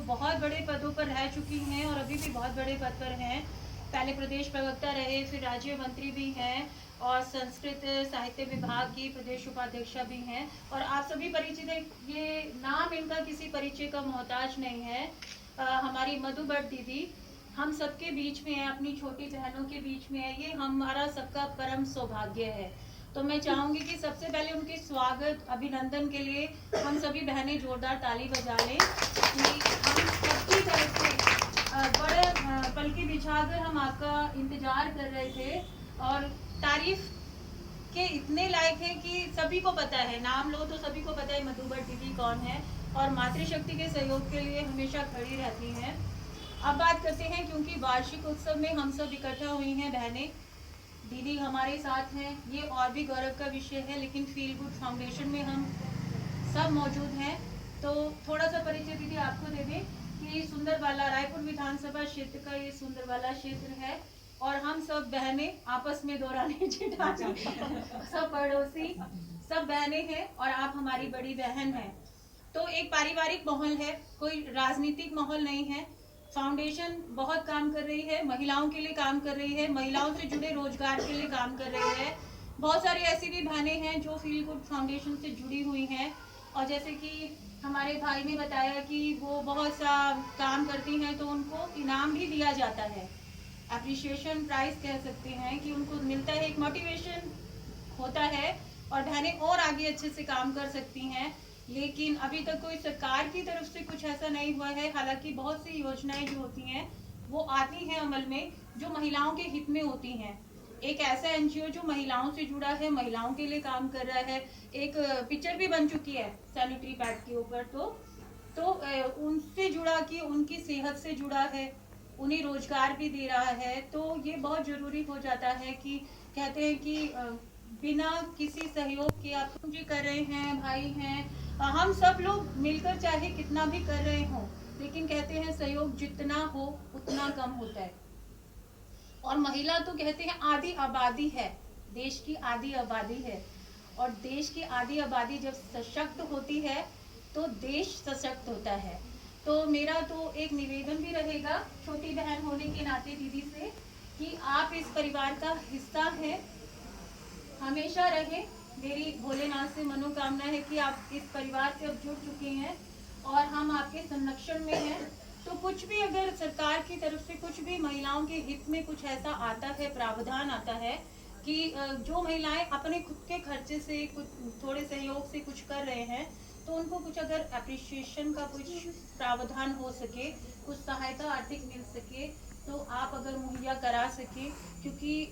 बहुत बड़े पदों पर रह चुकी हैं और अभी भी बहुत बड़े पद पर हैं। पहले प्रदेश प्रवक्ता रहे, फिर राज्य मंत्री भी हैं और संस्कृत साहित्य विभाग की प्रदेश उपाध्यक्षा भी हैं। और आप सभी परिचित हैं, ये नाम इनका किसी परिचय का मोहताज नहीं है। हमारी मधु भट्ट दीदी हम सबके बीच में है, अपनी छोटी बहनों के बीच में है। ये हमारा सबका परम सौभाग्य है। तो मैं चाहूंगी कि सबसे पहले उनके स्वागत अभिनंदन के लिए हम सभी बहनें जोरदार ताली बजा लें कि हम सबकी तरफ से बड़े पलकी बिछाकर हम आपका इंतजार कर रहे थे। और तारीफ के इतने लायक है कि सभी को पता है, नाम लो तो सभी को पता है मधु भट्ट दीदी कौन है और मातृशक्ति के सहयोग के लिए हमेशा खड़ी रहती हैं। अब बात करते हैं, क्योंकि वार्षिक उत्सव में हम सब इकट्ठा हुई हैं बहनें, दीदी हमारे साथ हैं, ये और भी गौरव का विषय है। लेकिन फील गुड फाउंडेशन में हम सब मौजूद हैं। तो थोड़ा सा परिचय दीदी आपको दे दें कि सुंदरवाला रायपुर विधानसभा क्षेत्र का ये सुंदरवाला क्षेत्र है और हम सब बहनें आपस में दौरानी चिढ़ानी सब पड़ोसी सब बहनें हैं और आप हमारी बड़ी बहन हैं। तो एक पारिवारिक माहौल है, कोई राजनीतिक माहौल नहीं है। फाउंडेशन बहुत काम कर रही है, महिलाओं के लिए काम कर रही है, महिलाओं से जुड़े रोजगार के लिए काम कर रही है। बहुत सारी ऐसी भी बहनें हैं जो फील गुड फाउंडेशन से जुड़ी हुई हैं। और जैसे कि हमारे भाई ने बताया कि वो बहुत सा काम करती हैं तो उनको इनाम भी दिया जाता है, अप्रिशिएशन प्राइज कह सकते हैं कि उनको मिलता है, एक मोटिवेशन होता है और बहनें और आगे अच्छे से काम कर सकती हैं। लेकिन अभी तक कोई सरकार की तरफ से कुछ ऐसा नहीं हुआ है। हालांकि बहुत सी योजनाएं जो होती हैं वो आती हैं अमल में, जो महिलाओं के हित में होती हैं। एक ऐसा एनजीओ जो महिलाओं से जुड़ा है, महिलाओं के लिए काम कर रहा है, एक पिक्चर भी बन चुकी है सैनिटरी पैड के ऊपर, तो उनसे जुड़ा कि उनकी सेहत से जुड़ा है, उन्हें रोजगार भी दे रहा है। तो ये बहुत जरूरी हो जाता है कि कहते हैं कि बिना किसी सहयोग के आप जी कर रहे हैं, भाई हैं, हम सब लोग मिलकर चाहे कितना भी कर रहे हो, लेकिन कहते हैं सहयोग जितना हो उतना कम होता है। और महिला तो कहते हैं आधी आबादी है, देश की आधी आबादी है। और देश की आधी आबादी जब सशक्त होती है तो देश सशक्त होता है। तो मेरा तो एक निवेदन भी रहेगा छोटी बहन होने के नाते दीदी से कि आप इस परिवार का हिस्सा हैं, हमेशा रहे। मेरी भोलेनाथ से मनोकामना है कि आप इस परिवार से अब जुड़ चुके हैं और हम आपके संरक्षण में हैं। तो कुछ भी अगर सरकार की तरफ से कुछ भी महिलाओं के हित में कुछ ऐसा आता है, प्रावधान आता है कि जो महिलाएं अपने खुद के खर्चे से कुछ थोड़े सहयोग से कुछ कर रहे हैं, तो उनको कुछ अगर अप्रिशिएशन का कुछ प्रावधान हो सके, कुछ सहायता आर्थिक मिल सके, तो आप अगर मुहैया करा सके। क्योंकि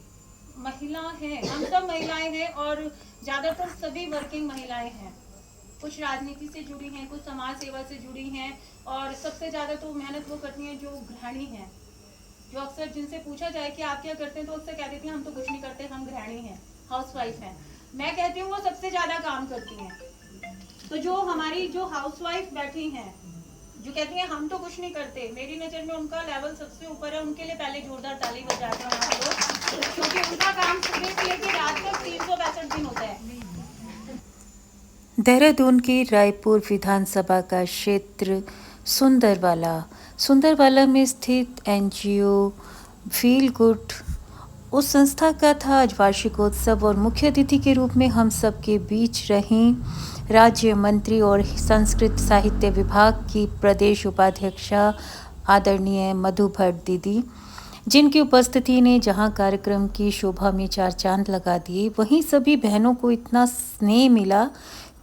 महिला हैं, हम सब महिलाएं हैं और ज़्यादातर सभी वर्किंग महिलाएं हैं। कुछ राजनीति से जुड़ी हैं, कुछ समाज सेवा से जुड़ी हैं और सबसे ज़्यादा तो मेहनत वो करती हैं जो गृहिणी हैं, जो अक्सर जिनसे पूछा जाए कि आप क्या करते हैं तो अक्सर कह देती हैं हम तो कुछ नहीं करते, हम गृहिणी हैं, हाउसवाइफ हैं। मैं कहती हूँ वो सबसे ज़्यादा काम करती हैं। तो जो हमारी जो हाउसवाइफ बैठी हैं, जो कहती हैं हम तो कुछ नहीं करते, मेरी नज़र में उनका लेवल सबसे ऊपर है। उनके लिए पहले जोरदार ताली बजाते हैं आप लोग, क्योंकि उनका काम सुबह से लेकर रात तक 362 दिन होता है। देहरादून की रायपुर विधानसभा का क्षेत्र सुंदरवाला में स्थित एनजीओ फील गुड उस संस्था का था आज वार्षिकोत्सव और मुख्य अतिथि के रूप में हम सबके बीच रहीं राज्य मंत्री और संस्कृत साहित्य विभाग की प्रदेश उपाध्यक्षा आदरणीय मधु भट्ट दीदी, जिनकी उपस्थिति ने जहां कार्यक्रम की शोभा में चार चांद लगा दिए, वहीं सभी बहनों को इतना स्नेह मिला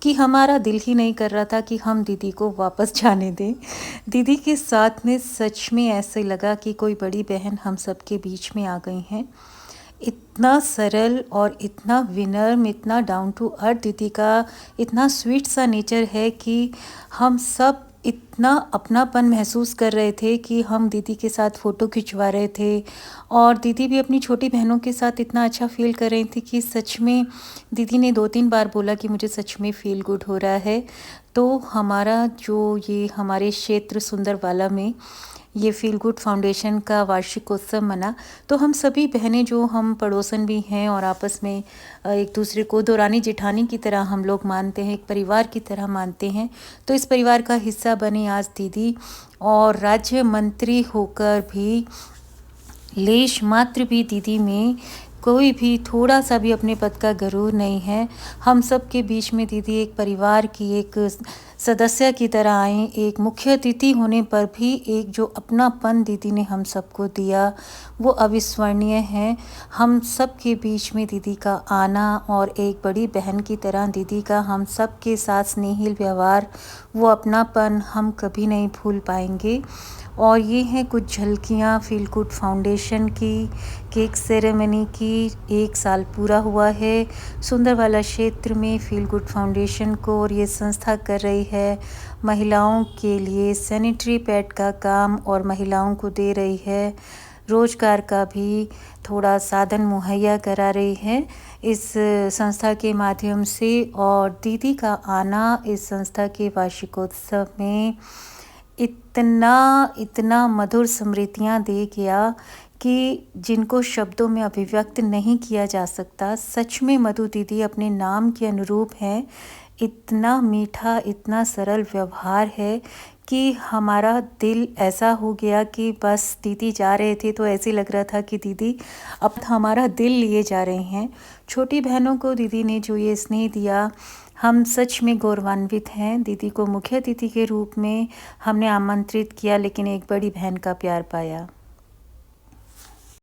कि हमारा दिल ही नहीं कर रहा था कि हम दीदी को वापस जाने दें। दीदी के साथ में सच में ऐसे लगा कि कोई बड़ी बहन हम सबके बीच में आ गई हैं। इतना सरल और इतना विनम्र, इतना डाउन टू अर्थ दीदी का इतना स्वीट सा नेचर है कि हम सब इतना अपनापन महसूस कर रहे थे कि हम दीदी के साथ फ़ोटो खिंचवा रहे थे और दीदी भी अपनी छोटी बहनों के साथ इतना अच्छा फ़ील कर रही थी कि सच में दीदी ने 2-3 बार बोला कि मुझे सच में फ़ील गुड हो रहा है। तो हमारा जो ये हमारे क्षेत्र सुंदरवाला में ये फील गुड फाउंडेशन का वार्षिकोत्सव मना, तो हम सभी बहनें जो हम पड़ोसन भी हैं और आपस में एक दूसरे को दौरानी जेठानी की तरह हम लोग मानते हैं, एक परिवार की तरह मानते हैं। तो इस परिवार का हिस्सा बनी आज दीदी, और राज्य मंत्री होकर भी लेश मात्र भी दीदी में कोई भी थोड़ा सा भी अपने पद का गरूर नहीं है। हम सब के बीच में दीदी एक परिवार की एक सदस्य की तरह आए, एक मुख्य अतिथि होने पर भी एक जो अपनापन दीदी ने हम सबको दिया वो अविस्मरणीय है। हम सब के बीच में दीदी का आना और एक बड़ी बहन की तरह दीदी का हम सब के साथ स्नेहिल व्यवहार, वो अपनापन हम कभी नहीं भूल पाएंगे। और ये हैं कुछ झलकियाँ फील गुड फाउंडेशन की। केक सेरेमनी की 1 साल पूरा हुआ है सुंदरवाला क्षेत्र में फील गुड फाउंडेशन को, और ये संस्था कर रही है महिलाओं के लिए सैनिटरी पैड का काम, और महिलाओं को दे रही है रोजगार का भी थोड़ा साधन मुहैया करा रही है इस संस्था के माध्यम से। और दीदी का आना इस संस्था के वार्षिकोत्सव में इतना मधुर स्मृतियाँ दे गया कि जिनको शब्दों में अभिव्यक्त नहीं किया जा सकता। सच में मधु दीदी अपने नाम के अनुरूप हैं। इतना मीठा, इतना सरल व्यवहार है कि हमारा दिल ऐसा हो गया कि बस दीदी जा रहे थे तो ऐसे लग रहा था कि दीदी अब हमारा दिल लिए जा रहे हैं। छोटी बहनों को दीदी ने जो ये स्नेह दिया, हम सच में गौरवान्वित हैं। दीदी को मुख्य अतिथि के रूप में हमने आमंत्रित किया, लेकिन एक बड़ी बहन का प्यार पाया।